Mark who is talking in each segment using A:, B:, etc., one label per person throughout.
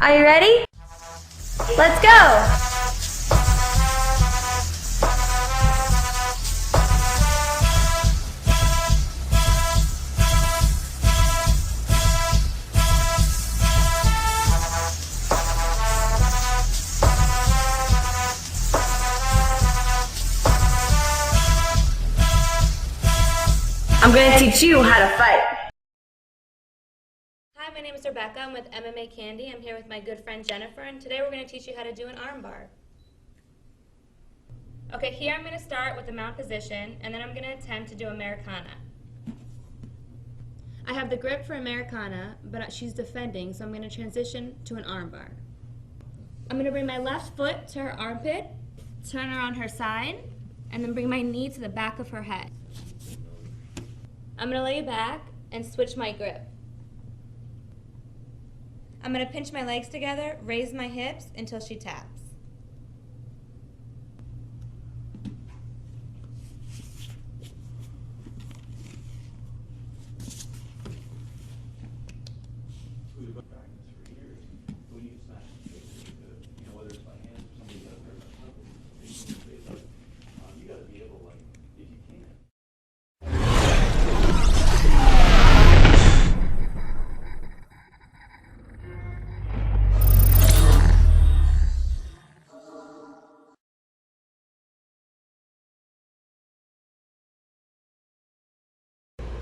A: Are you ready? Let's go! I'm going to teach you how to fight.
B: Hi, my name is Rebecca. I'm with MMA Candy. I'm here with my good friend Jennifer, and today we're going to teach you how to do an arm bar. Okay, here I'm going to start with the mount position, and then I'm going to attempt to do Americana. I have the grip for Americana, but she's defending, so I'm going to transition to an arm bar. I'm going to bring my left foot to her armpit, turn her on her side, and then bring my knee to the back of her head. I'm going to lay back and switch my grip. I'm going to pinch my legs together, raise my hips until she taps.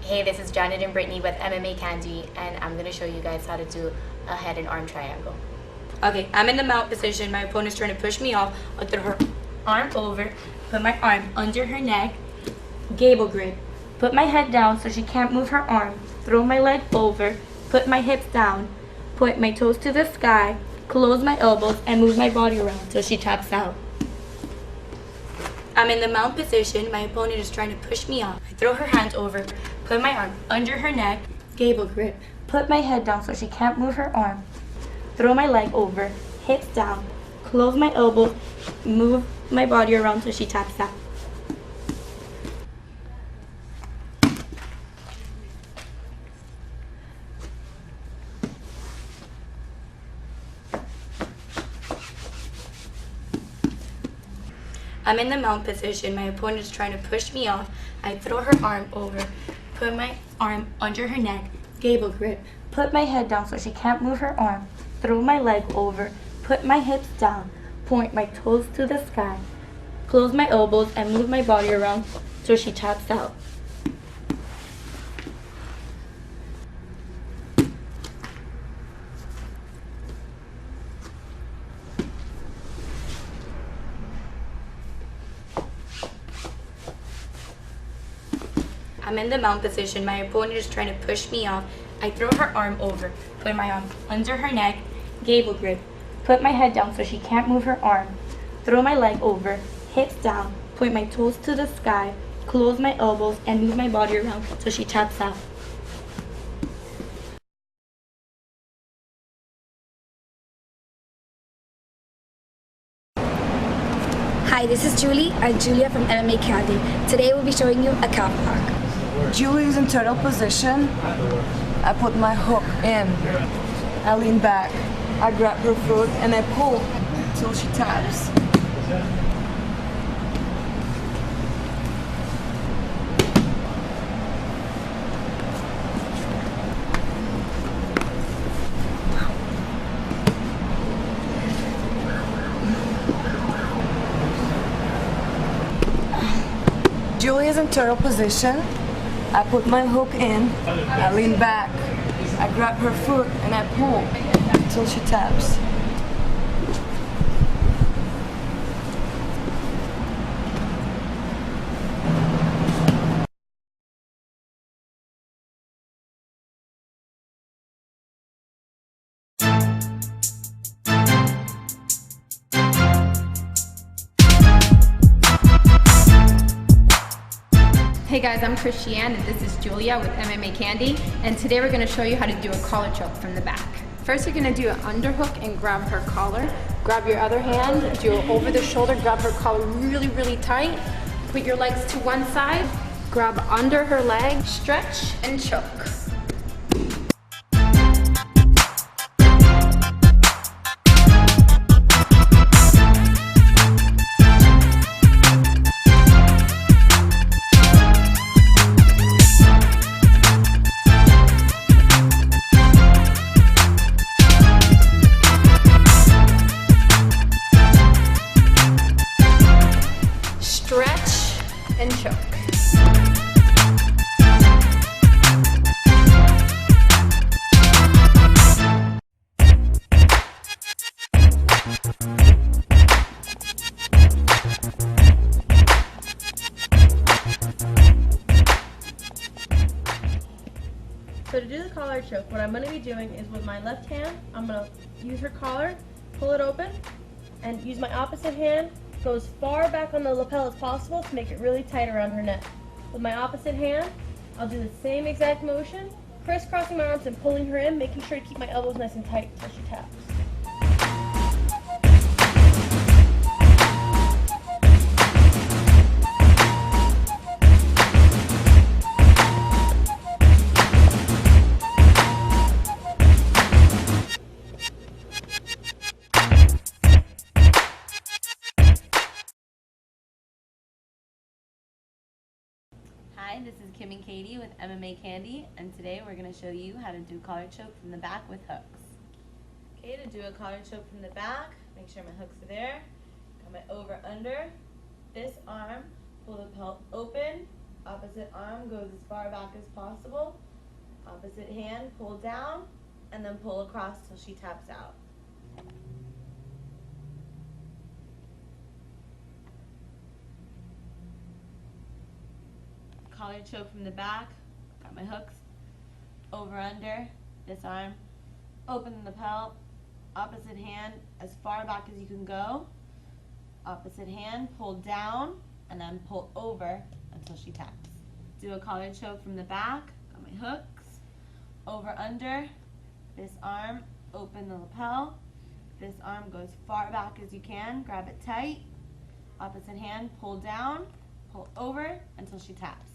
C: Hey, this is Janet and Brittany with MMA Candy, and I'm going to show you guys how to do a head and arm triangle. Okay, I'm in the mount position. My opponent's trying to push me off. I'll throw her arm over, put my arm under her neck, gable grip, put my head down so she can't move her arm, throw my leg over, put my hips down, point my toes to the sky, close my elbows, and move my body around so she taps out. I'm in the mount position. My opponent is trying to push me off. I throw her hands over, put my arm under her neck, gable grip, put my head down so she can't move her arm, throw my leg over, hips down, close my elbows, move my body around so she taps out. I'm in the mount position. My opponent is trying to push me off. I throw her arm over, put my arm under her neck, gable grip, put my head down so she can't move her arm, throw my leg over, put my hips down, point my toes to the sky, close my elbows, and move my body around so she taps out. I'm in the mount position. My opponent is trying to push me off. I throw her arm over, put my arm under her neck, gable grip, put my head down so she can't move her arm, throw my leg over, hips down, point my toes to the sky, close my elbows, and move my body around so she taps out.
D: Hi, this is Julia from MMA Candy. Today we'll be showing you a calf lock.
E: Julie is in turtle position. I put my hook in. I lean back. I grab her foot and I pull until she taps. Julie is in turtle position. I put my hook in, I lean back, I grab her foot and I pull until she taps.
F: Hey guys, I'm Christiane and this is Julia with MMA Candy, and today we're going to show you how to do a collar choke from the back. First you're going to do an underhook and grab her collar. Grab your other hand, do it over the shoulder, grab her collar really tight. Put your legs to one side, grab under her leg, stretch and choke.
G: choke. What I'm going to be doing is with my left hand, I'm going to use her collar, pull it open, and use my opposite hand, go as far back on the lapel as possible to make it really tight around her neck. With my opposite hand, I'll do the same exact motion, crisscrossing my arms and pulling her in, making sure to keep my elbows nice and tight until she taps.
H: Hi, this is Kim and Katie with MMA Candy, and today we're going to show you how to do collar choke from the back with hooks. Okay, to do a collar choke from the back, make sure my hooks are there. Come it over under. This arm, pull the pelt open. Opposite arm goes as far back as possible. Opposite hand, pull down, and then pull across till she taps out. Collar choke from the back, got my hooks, over under, this arm, open the pelt, opposite hand as far back as you can go, opposite hand, pull down, and then pull over until she taps. Do a collar choke from the back, got my hooks, over under, this arm, open the lapel, this arm goes far back as you can, grab it tight, opposite hand, pull down, pull over until she taps.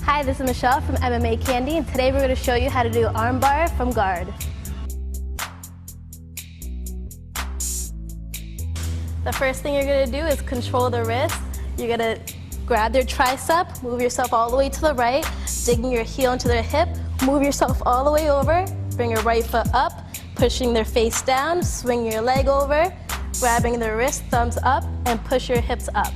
I: Hi, this is Michelle from MMA Candy, and today we're going to show you how to do armbar from guard. The first thing you're going to do is control the wrist. You're going to grab their tricep, move yourself all the way to the right, digging your heel into their hip, move yourself all the way over, bring your right foot up, pushing their face down, swing your leg over, grabbing the wrist, thumbs up, and push your hips up.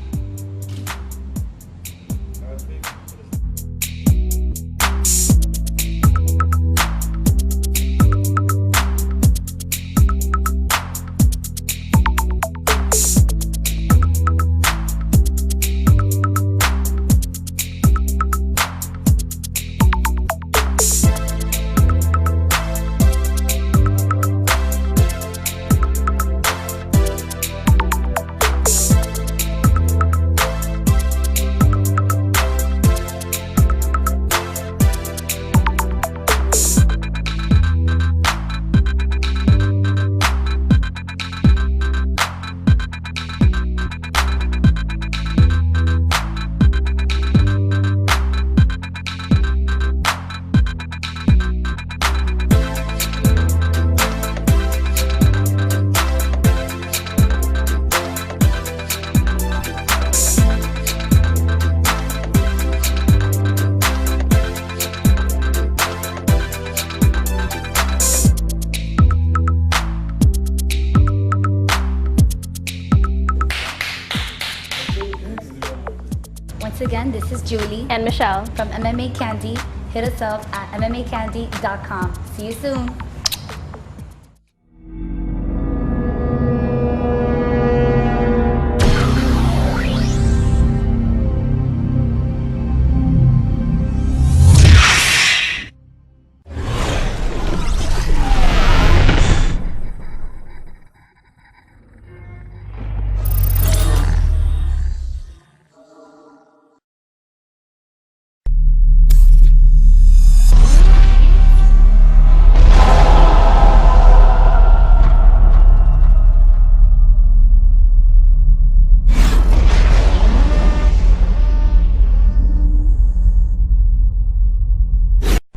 D: Once again, this is Julie
I: And Michelle.
D: from MMA Candy. Hit us up at MMAcandy.com. See you soon.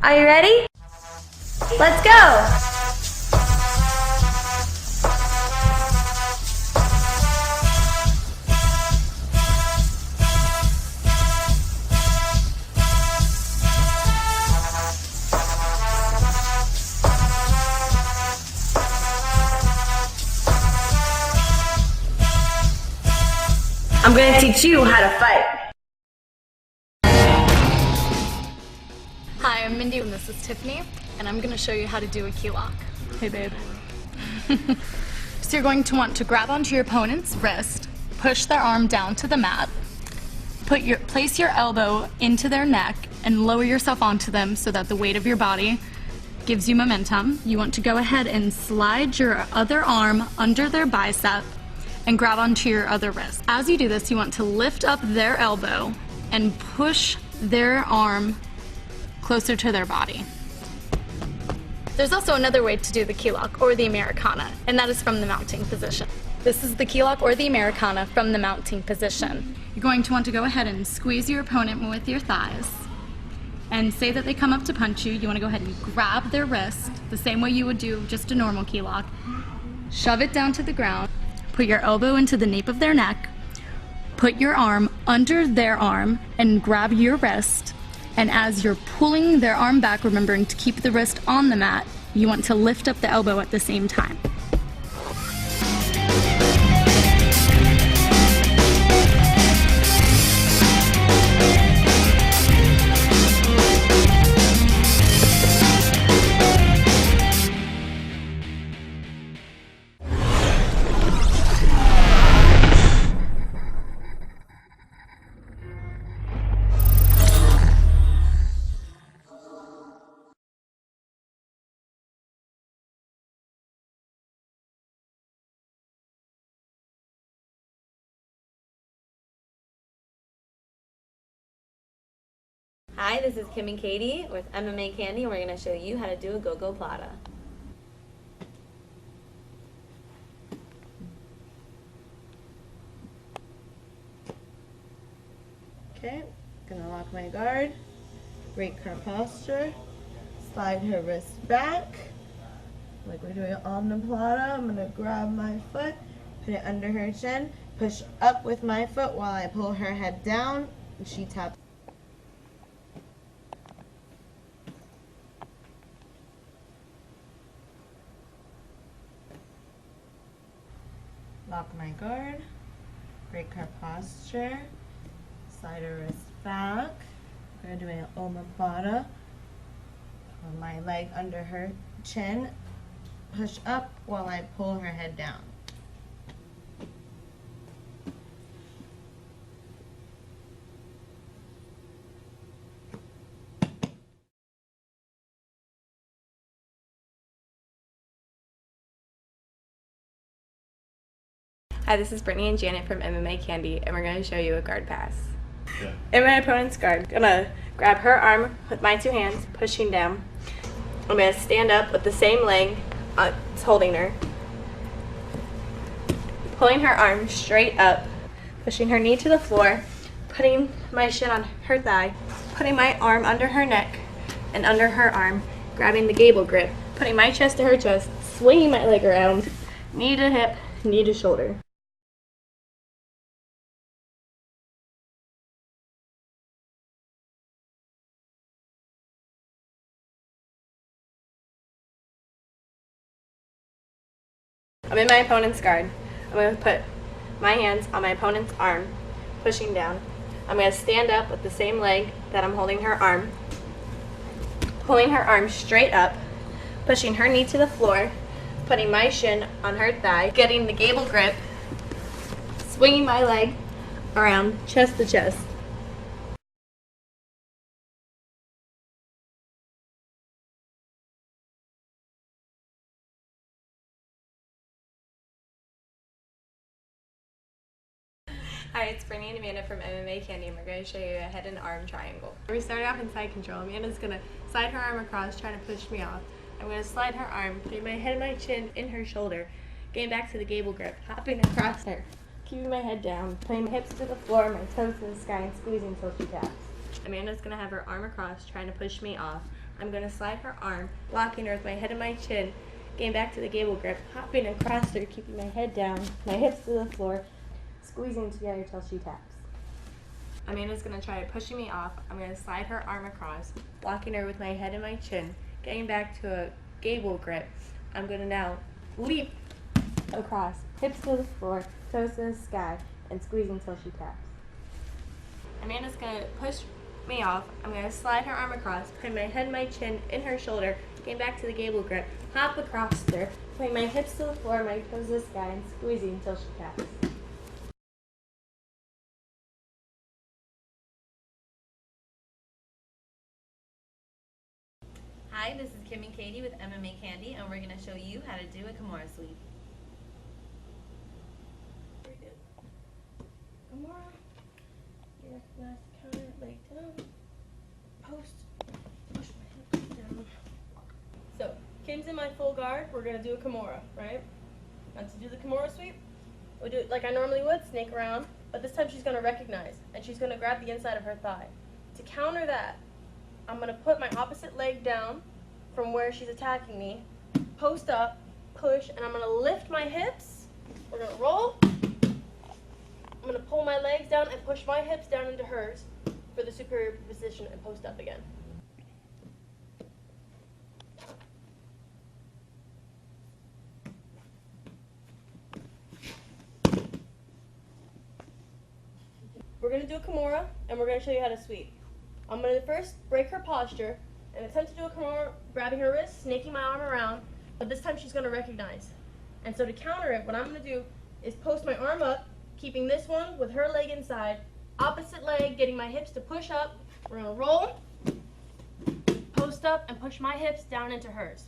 A: Are you ready? Let's go! I'm gonna teach you how to fight.
J: Hi, I'm Mindy and this is Tiffany, and I'm going to show you how to do a key lock. Hey, babe. So you're going to want to grab onto your opponent's wrist, push their arm down to the mat, place your elbow into their neck, and lower yourself onto them so that the weight of your body gives you momentum. You want to go ahead and slide your other arm under their bicep and grab onto your other wrist. As you do this, you want to lift up their elbow and push their arm closer to their body. There's also another way to do the key lock or the Americana, and that is from the mounting position. This is the key lock or the Americana from the mounting position. You're going to want to go ahead and squeeze your opponent with your thighs, and say that they come up to punch you. You want to go ahead and grab their wrist the same way you would do just a normal key lock. Shove it down to the ground, put your elbow into the nape of their neck, put your arm under their arm and grab your wrist. And as you're pulling their arm back, remembering to keep the wrist on the mat, you want to lift up the elbow at the same time.
A: Hi, this is Kim and Katie with MMA Candy, and we're going to show you how to do a go-go plata.
H: Okay, gonna lock my guard, break her posture, slide her wrist back, like we're doing on the plata. I'm gonna grab my foot, put it under her chin, push up with my foot while I pull her head down, and she taps. Lock my guard, break her posture, slide her wrist back. We're going to do an omoplata. Pull my leg under her chin, push up while I pull her head down.
K: Hi, this is Brittany and Janet from MMA Candy, and we're going to show you a guard pass. Yeah. In my opponent's guard, I'm going to grab her arm with my two hands, pushing down. I'm going to stand up with the same leg holding her, pulling her arm straight up, pushing her knee to the floor, putting my shin on her thigh, putting my arm under her neck and under her arm, grabbing the gable grip, putting my chest to her chest, swinging my leg around, knee to hip, knee to shoulder. I'm in my opponent's guard. I'm going to put my hands on my opponent's arm, pushing down. I'm going to stand up with the same leg that I'm holding her arm, pulling her arm straight up, pushing her knee to the floor, putting my shin on her thigh, getting the gable grip, swinging my leg around chest to chest. Hi, it's Brittany and Amanda from MMA Candy, and we're going to show you a head and arm triangle. We started off in side control. Amanda's going to slide her arm across, trying to push me off. I'm going to slide her arm, putting my head and my chin in her shoulder, getting back to the gable grip, hopping across her, keeping my head down, putting my hips to the floor, my toes to the sky, and squeezing until she taps. Amanda's going to have her arm across, trying to push me off. I'm going to slide her arm, locking her with my head and my chin, getting back to the gable grip, hopping across her, keeping my head down, my hips to the floor, squeezing together till she taps. Amanda's going to try pushing me off. I'm going to slide her arm across, blocking her with my head and my chin, getting back to a gable grip. I'm going to now leap across, hips to the floor, toes to the sky, and squeeze until she taps. Amanda's going to push me off, I'm going to slide her arm across, put my head and my chin in her shoulder, get back to the gable grip, hop across her, putting my hips to the floor, my toes this guy, and squeezing until she taps.
A: Hi, this is Kim and Katie with MMA Candy, and we're going to show you how to do a Kimura sweep.
G: Kimura. You recognize the counter, leg down, post, push my hips down. So, Kim's in my full guard. We're going to do a Kimura, right? Now to do the Kimura sweep, we'll do it like I normally would, snake around, but this time she's going to recognize, and she's going to grab the inside of her thigh. To counter that, I'm going to put my opposite leg down from where she's attacking me, post up, push, and I'm going to lift my hips. We're going to roll. I'm going to pull my legs down and push my hips down into hers for the superior position and post up again. We're going to do a Kimura, and we're going to show you how to sweep. I'm going to first break her posture and attempt to do a Kimura, grabbing her wrist, snaking my arm around, but this time she's going to recognize. And so to counter it, what I'm going to do is post my arm up, keeping this one with her leg inside, opposite leg, getting my hips to push up. We're going to roll, post up, and push my hips down into hers.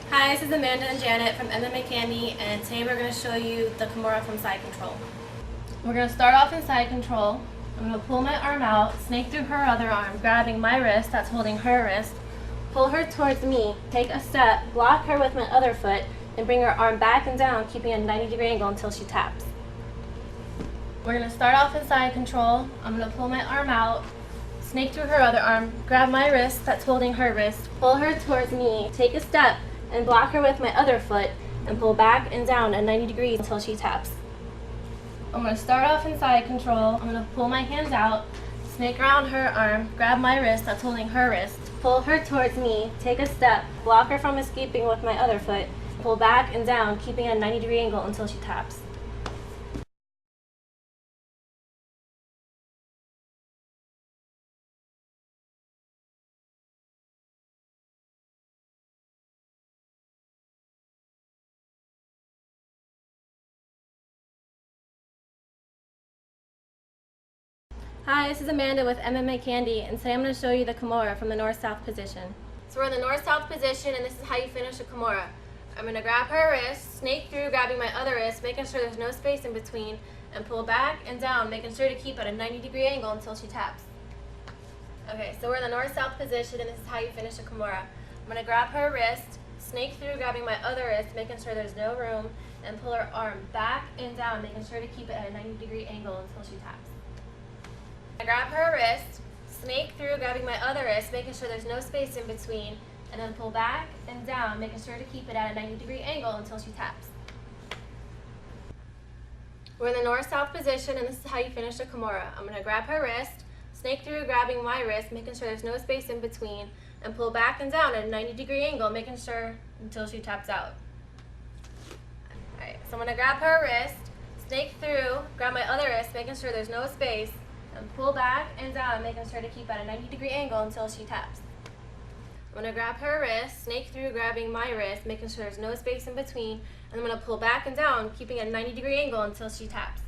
I: Hi, this is Amanda and Janet from MMA Candy, and today we're going to show you the Kimura from side control. We're going to start off in side control. I'm going to pull my arm out, snake through her other arm, grabbing my wrist that's holding her wrist, pull her towards me, take a step, block her with my other foot, and bring her arm back and down, keeping a 90-degree angle until she taps. We're going to start off in side control. I'm going to pull my arm out, snake through her other arm, grab my wrist that's holding her wrist, pull her towards me, take a step, and block her with my other foot, and pull back and down at 90 degrees until she taps. I'm going to start off in side control. I'm going to pull my hands out, snake around her arm, grab my wrist that's holding her wrist, pull her towards me, take a step, block her from escaping with my other foot, pull back and down, keeping a 90-degree angle until she taps. Hi, this is Amanda with MMA Candy, and today I'm going to show you the Kimura from the north-south position. So we're in the north-south position, and this is how you finish a Kimura. I'm going to grab her wrist, snake through, grabbing my other wrist, making sure there's no space in between, and pull back and down, making sure to keep at a 90-degree angle until she taps. Okay, so we're in the north-south position, and this is how you finish a Kimura. I'm going to grab her wrist, snake through, grabbing my other wrist, making sure there's no room, and pull her arm back and down, making sure to keep it at a 90-degree angle until she taps. I grab her wrist, snake through, grabbing my other wrist, making sure there's no space in between, and then pull back and down, making sure to keep it at a 90-degree angle until she taps. We're in the north-south position, and this is how you finish a Kimura. I'm going to grab her wrist, snake through, grabbing my wrist, making sure there's no space in between, and pull back and down at a 90-degree angle, making sure until she taps out. Alright, so I'm going to grab her wrist, snake through, grab my other wrist, making sure there's no space, and pull back and down, making sure to keep at a 90-degree angle until she taps. I'm going to grab her wrist, snake through, grabbing my wrist, making sure there's no space in between, and I'm going to pull back and down, keeping at a 90-degree angle until she taps.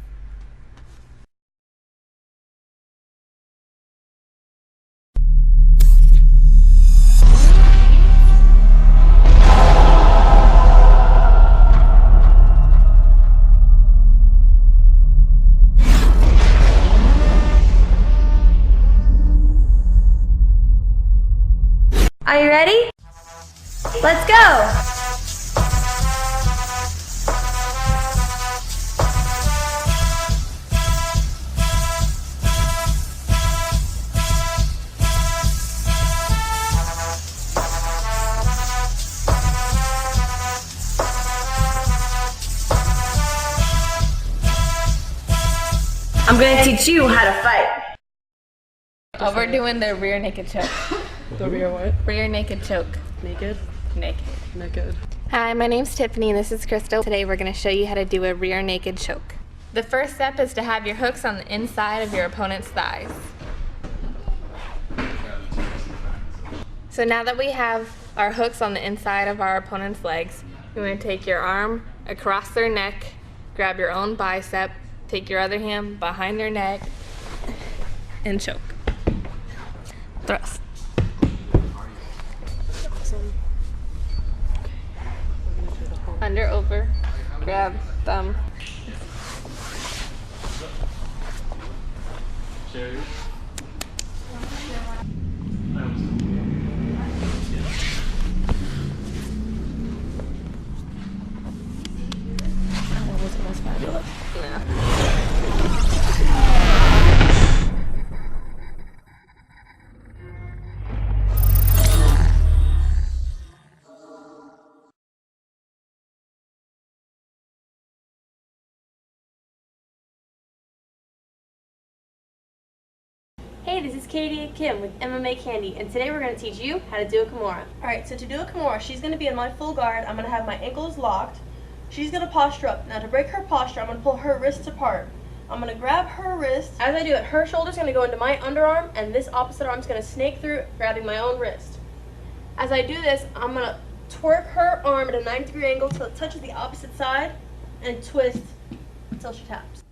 I: Are you ready? Let's go!
H: I'm gonna teach you how to fight.
K: Oh, we're doing the rear naked choke.
E: The rear what?
K: Rear naked choke.
E: Naked?
K: Naked.
E: Naked.
K: Hi, my name's Tiffany and this is Crystal. Today we're going to show you how to do a rear naked choke. The first step is to have your hooks on the inside of your opponent's thighs. So now that we have our hooks on the inside of our opponent's legs, you're going to take your arm across their neck, grab your own bicep, take your other hand behind their neck, and choke. Thrust. Under, over, grab, thumb.
G: Hey, this is Katie and Kim with MMA Candy, and today we're going to teach you how to do a Kimura. Alright, so to do a Kimura, she's going to be in my full guard. I'm going to have my ankles locked. She's going to posture up. Now to break her posture, I'm going to pull her wrists apart. I'm going to grab her wrist. As I do it, her shoulder's going to go into my underarm, and this opposite arm's going to snake through, grabbing my own wrist. As I do this, I'm going to twerk her arm at a 90-degree angle till it touches the opposite side, and twist until she taps.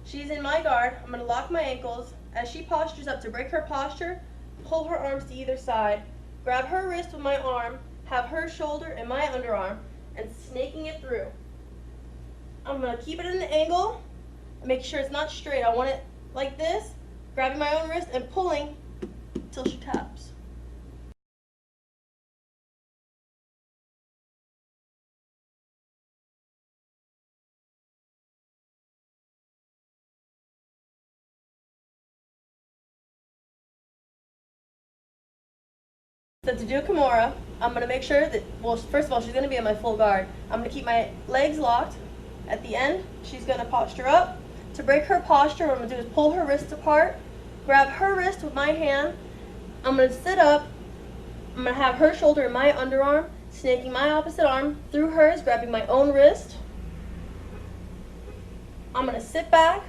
G: She's in my guard. I'm going to lock my ankles. As she postures up, to break her posture, pull her arms to either side, grab her wrist with my arm, have her shoulder in my underarm, and snaking it through. I'm going to keep it in the angle and make sure it's not straight. I want it like this, grabbing my own wrist and pulling until she taps. So to do a Kimura, I'm going to make sure that, well, first of all, she's going to be in my full guard. I'm going to keep my legs locked. At the end, she's going to posture up. To break her posture, what I'm going to do is pull her wrists apart, grab her wrist with my hand. I'm going to sit up. I'm going to have her shoulder in my underarm, snaking my opposite arm through hers, grabbing my own wrist. I'm going to sit back,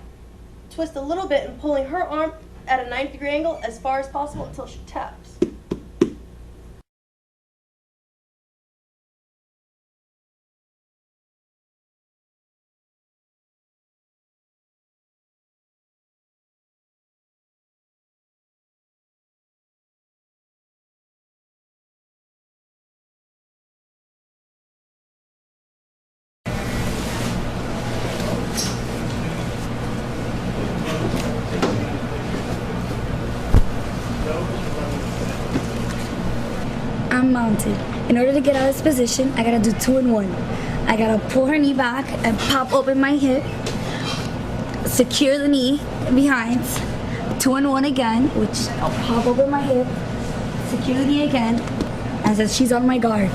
G: twist a little bit, and pulling her arm at a 90-degree angle as far as possible until she taps.
D: I'm mounted. In order to get out of this position, I gotta do 2 in 1. I gotta pull her knee back and pop open my hip, secure the knee behind, 2 in 1 again, which I'll pop open my hip, secure the knee again, and says she's on my guard.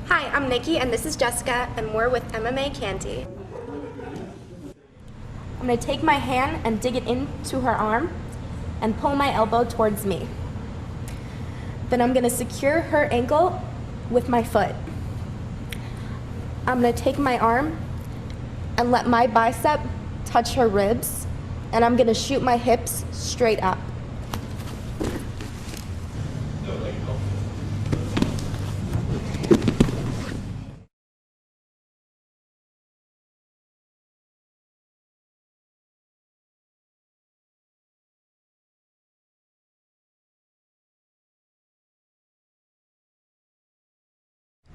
L: Hi, I'm Nikki and this is Jessica and we're with MMA Candy.
B: I'm going to take my hand and dig it into her arm and pull my elbow towards me. Then I'm going to secure her ankle with my foot. I'm going to take my arm and let my bicep touch her ribs, and I'm going to shoot my hips straight up.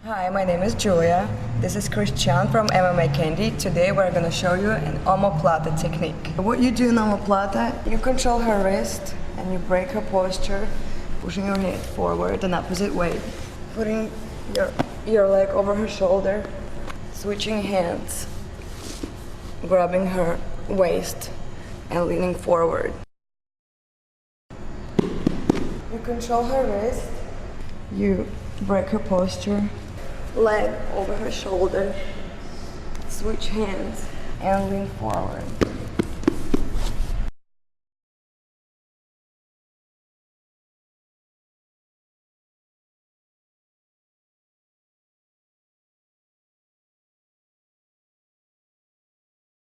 E: Hi, my name is Julia. This is Christian from MMA Candy. Today we're going to show you an omoplata technique. What you do in omoplata, you control her wrist and you break her posture, pushing your head forward an opposite way, putting your leg over her shoulder, switching hands, grabbing her waist and leaning forward. You control her wrist, you break her posture, leg over her shoulder, switch hands and lean forward.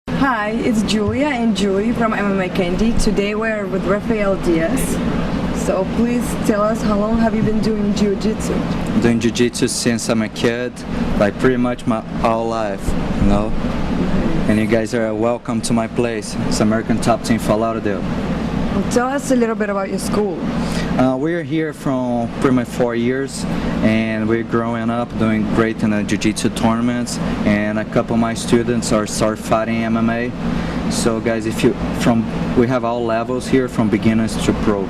E: Hi, it's Julia and Julie from MMA Candy. Today we're with Rafael Diaz. So please tell us, how long have you been doing jiu-jitsu?
M: Doing jiu-jitsu since I'm a kid, like pretty much my whole life, you know? And you guys are welcome to my place. It's American Top Team Fort Lauderdale.
E: Well, tell us a little bit about your school.
M: We're here from pretty much 4 years, and we're growing up, doing great in the jiu-jitsu tournaments, and a couple of my students are start fighting MMA. So guys, we have all levels here from beginners to pro.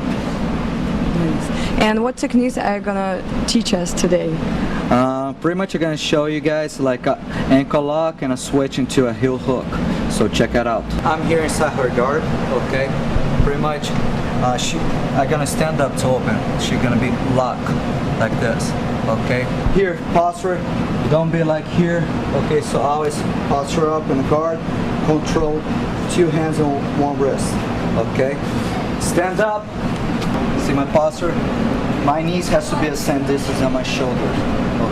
E: And what techniques are you gonna teach us today?
M: Pretty much I'm gonna show you guys like a ankle lock and a switch into a heel hook. So check it out. I'm here inside her guard, okay? Pretty much, I'm gonna stand up to open. She's gonna be locked like this, okay? Here, posture, don't be like here, okay? So always posture up in the guard, control 2 hands on 1 wrist, okay? Stand up. See my posture? My knees has to be the same distance as my shoulders.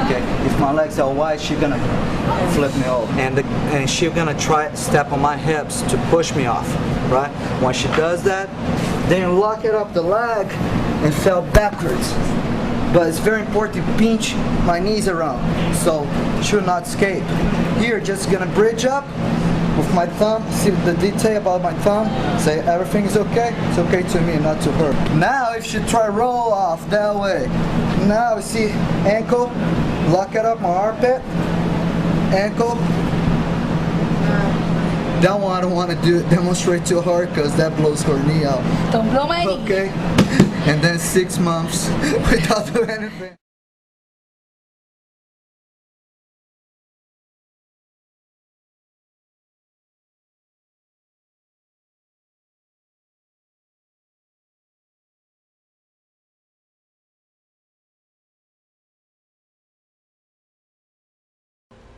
M: Okay? If my legs are wide, she's gonna flip me over. And she's gonna try to step on my hips to push me off. Right? When she does that, then lock it up the leg and fell backwards. But it's very important to pinch my knees around so should not escape. Here, just gonna bridge up with my thumb, see the detail about my thumb, say everything is okay, it's okay to me, not to her. Now if she try roll off that way, now see ankle, lock it up my armpit, ankle. That one I don't want to demonstrate too hard because that blows her knee out.
D: Don't blow my knee.
M: Okay, and then 6 months without doing anything.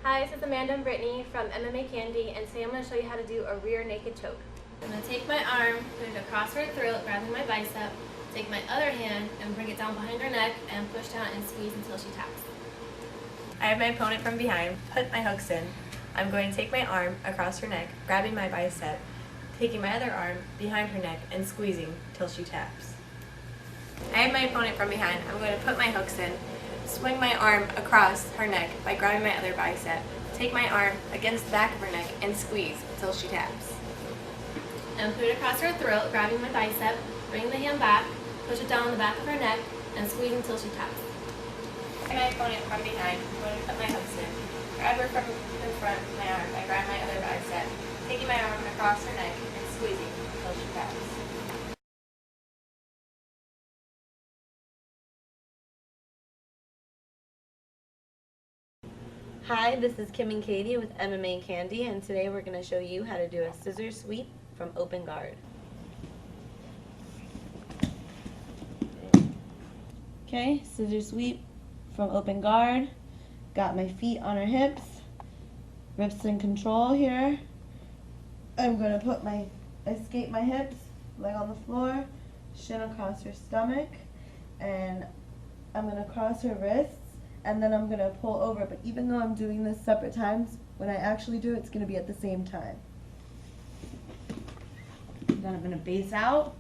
N: Hi, this is Amanda and Brittany from MMA Candy, and today I'm going to show you how to do a rear naked choke. I'm going to take my arm, put it across her throat, grabbing my bicep, take my other hand and bring it down behind her neck and push down and squeeze until she taps.
K: I have my opponent from behind, put my hooks in. I'm going to take my arm across her neck, grabbing my bicep, taking my other arm behind her neck and squeezing till she taps. I have my opponent from behind. I'm going to put my hooks in, swing my arm across her neck by grabbing my other bicep, take my arm against the back of her neck and squeeze until she taps.
N: And put it across her throat, grabbing my bicep, bring the hand back, push it down the back of her neck and squeeze until she taps.
K: I have my opponent from behind. I'm going to put my hooks in, grab her from in front of my arm by grabbing my other bicep, taking my arm across her neck and squeezing until she taps.
A: Hi, this is Kim and Katie with MMA Candy, and today we're going to show you how to do a scissor sweep from open guard.
H: Okay, scissor sweep from open guard. Got my feet on her hips. Wrists in control here. I'm going to escape my hips, leg on the floor, shin across her stomach, and I'm going to cross her wrists. And then I'm going to pull over, but even though I'm doing this separate times, when I actually do it, it's going to be at the same time. Then I'm going to base out.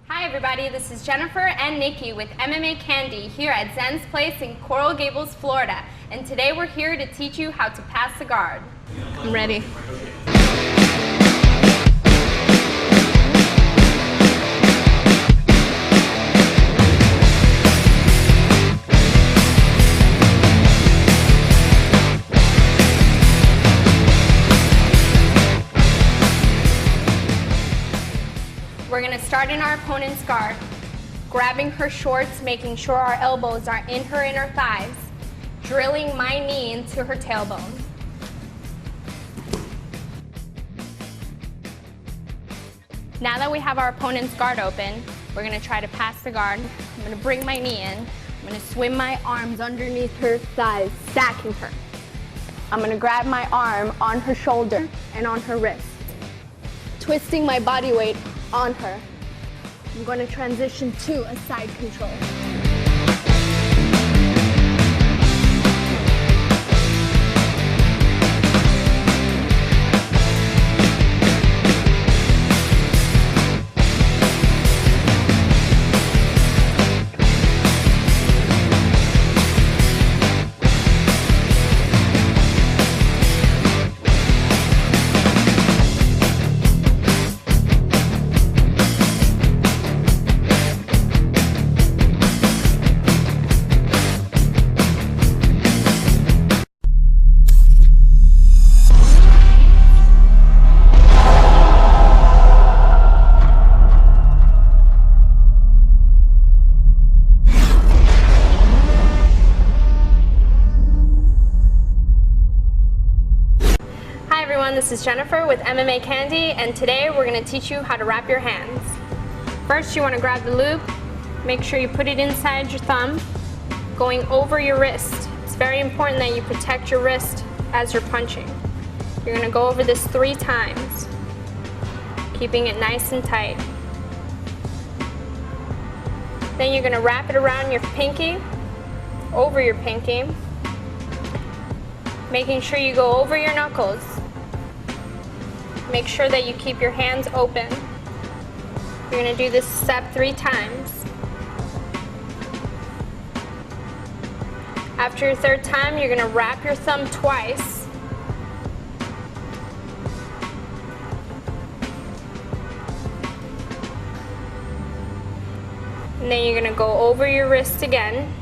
N: Hi
F: Hi everybody, this is Jennifer and Nikki with MMA Candy here at Zen's Place in Coral Gables, Florida. And today we're here to teach you how to pass the guard. I'm ready. We're going to start in our opponent's guard, grabbing her shorts, making sure our elbows are in her inner thighs, drilling my knee into her tailbone. Now that we have our opponent's guard open, we're going to try to pass the guard. I'm going to bring my knee in. I'm going to swim my arms underneath her thighs, stacking her. I'm going to grab my arm on her shoulder and on her wrist, twisting my body weight on her. I'm going to transition to a side control. Hi everyone, this is Jennifer with MMA Candy, and today we're going to teach you how to wrap your hands. First, you want to grab the loop, make sure you put it inside your thumb, going over your wrist. It's very important that you protect your wrist as you're punching. You're going to go over this 3 times, keeping it nice and tight. Then you're going to wrap it around your pinky, over your pinky, making sure you go over your knuckles. Make sure that you keep your hands open. You're going to do this step 3 times. After your 3rd time, you're going to wrap your thumb twice. And then you're going to go over your wrist again.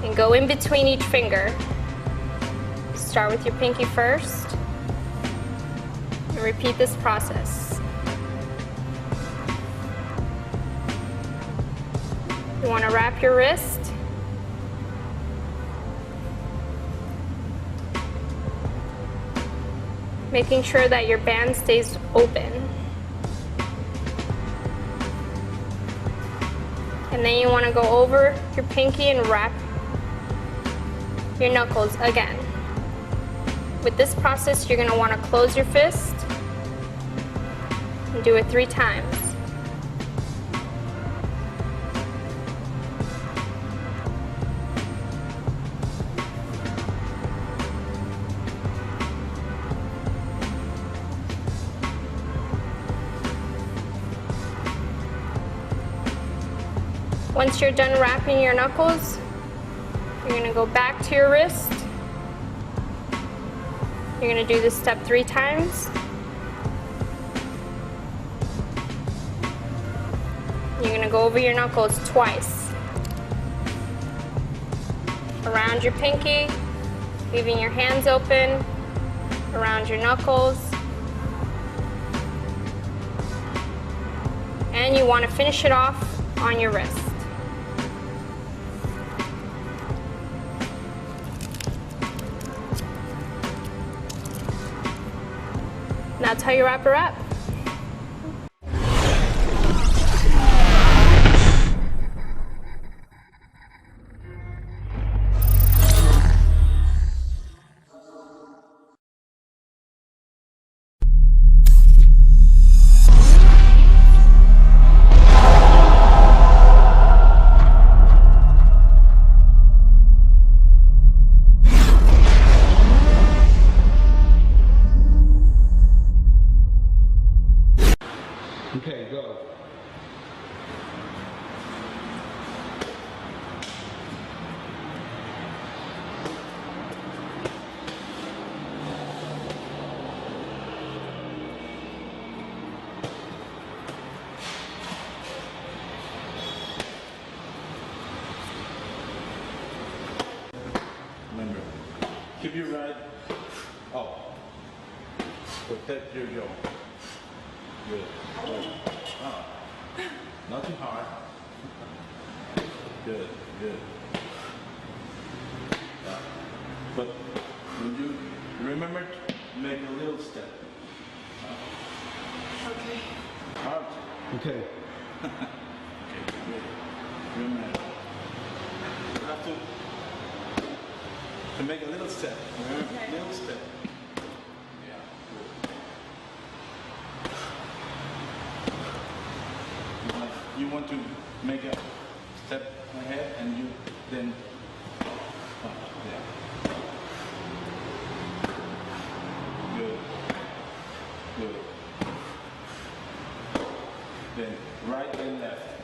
F: And go in between each finger. Start with your pinky first, and repeat this process. You want to wrap your wrist, making sure that your band stays open. And then you want to go over your pinky and wrap your knuckles again. With this process, you're going to want to close your fist and do it 3 times. Once you're done wrapping your knuckles, you're going to go back to your wrist. You're going to do this step 3 times. You're going to go over your knuckles twice. Around your pinky, leaving your hands open, around your knuckles. And you want to finish it off on your wrist. That's how you wrap her up.
O: Keep your right up. Protect your jaw. Good. Good. Oh. Not too hard. Good. Good. Yeah. But when you remember to make a little step.
K: Okay.
O: Hard. Okay. Okay. Good. Remember. You have to make a little step.
K: Okay.
O: Little step. Yeah. Good. Like you want to make a step ahead and you then yeah. Good. Good. Then right and left.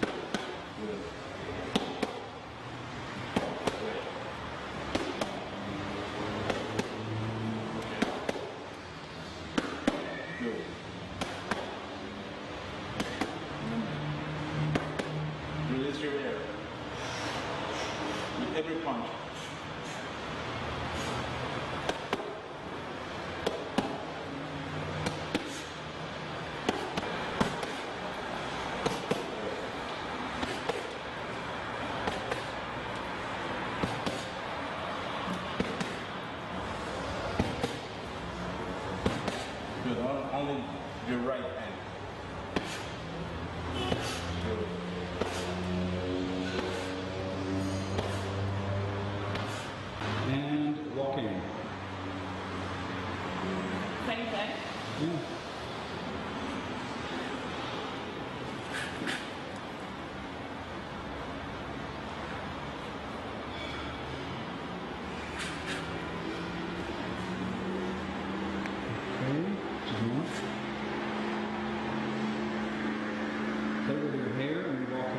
O: Good. Great. Okay. Good. Release your air. With every punch. Good. Only your right hand. Good. And walking.
K: Same thing.
O: Yeah. Okay, just one. Play with your hair and you walk out.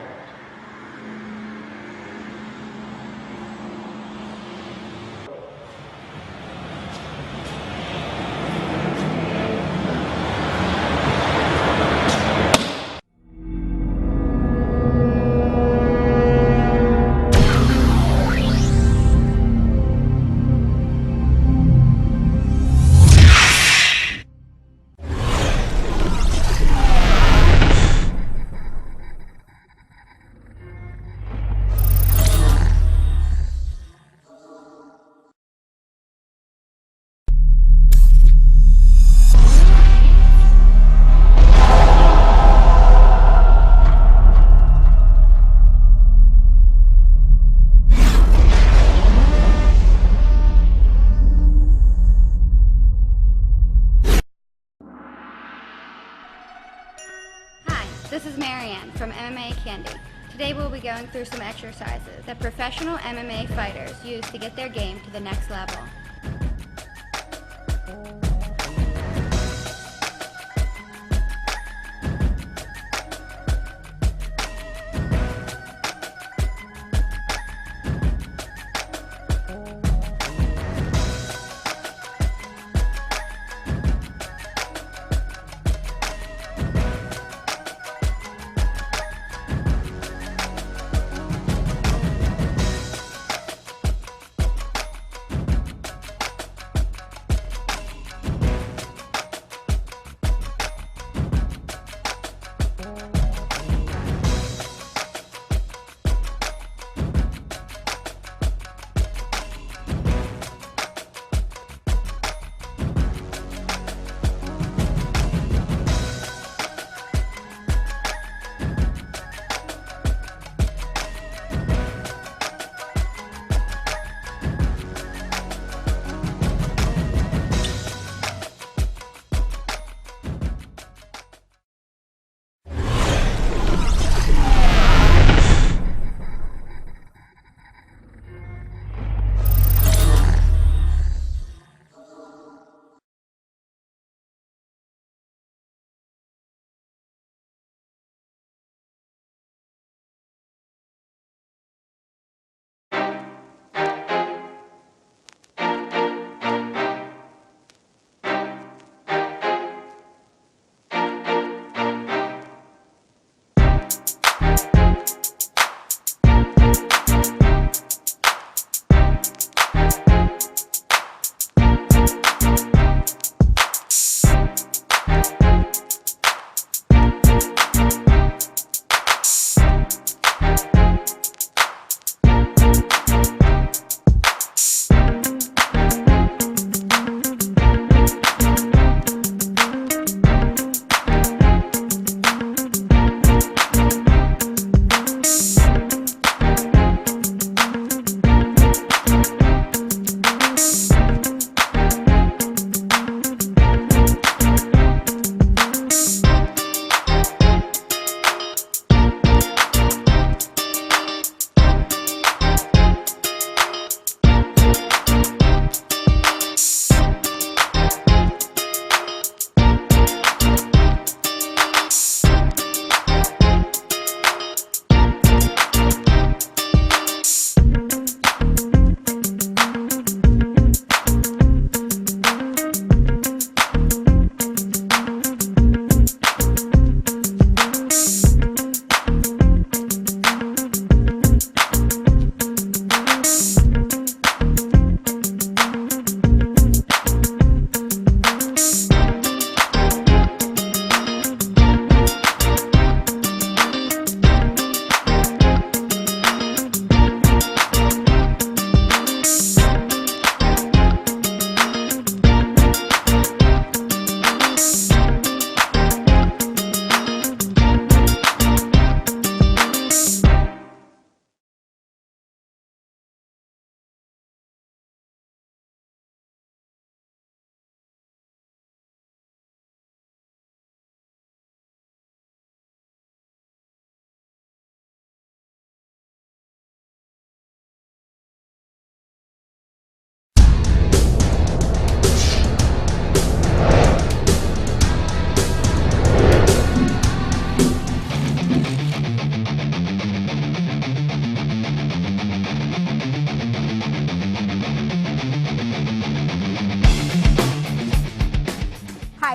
P: Hi, this is Marianne from MMA Candy. Today we'll be going through some exercises that professional MMA fighters use to get their game to the next level.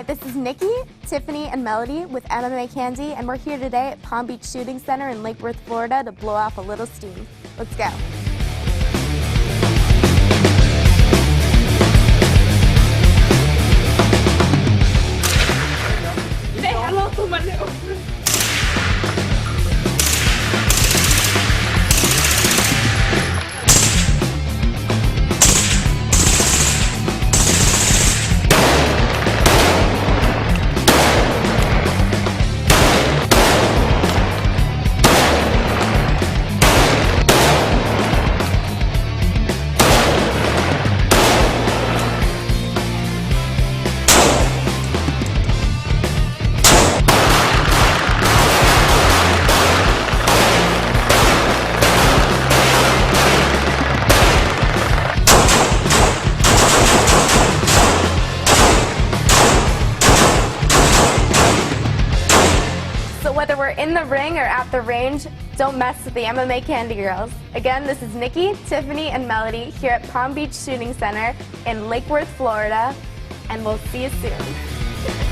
I: Hi, this is Nikki, Tiffany, and Melody with MMA Candy, and we're here today at Palm Beach Shooting Center in Lake Worth, Florida to blow off a little steam. Let's go.
B: Say hello to my little friend.
I: So whether we're in the ring or at the range, don't mess with the MMA Candy girls. Again, this is Nikki, Tiffany, and Melody here at Palm Beach Shooting Center in Lake Worth, Florida, and we'll see you soon.